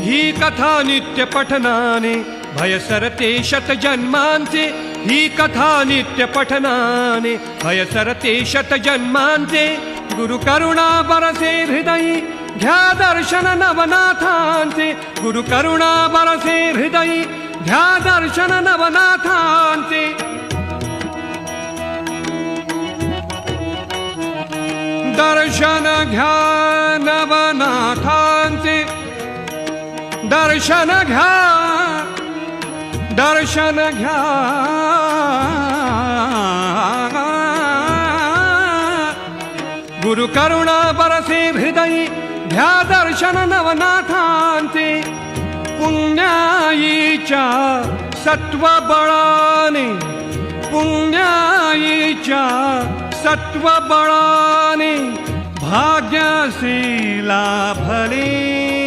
ही कथा नित्य पठनाने भय सरते शत जन्मांचे. ही कथा नित्य पठनाने भय सरते शत जन्मांचे. गुरु करुणा बरसे हृदयी घ्या दर्शन नवनाथांचे. गुरु करुणा बरसे हृदयी घ्या दर्शन नवनाथांचे. दर्शन घ्या नवनाथांचे. दर्शन घ्या दर्शन घ्या. गुरु करुणा बरसे हृदयी घ्या दर्शन नवनाथांचे. पुण्याईच्या सत्व बळाने पुण्याईच्या सत्व बळाने भाग्यासी लाभले.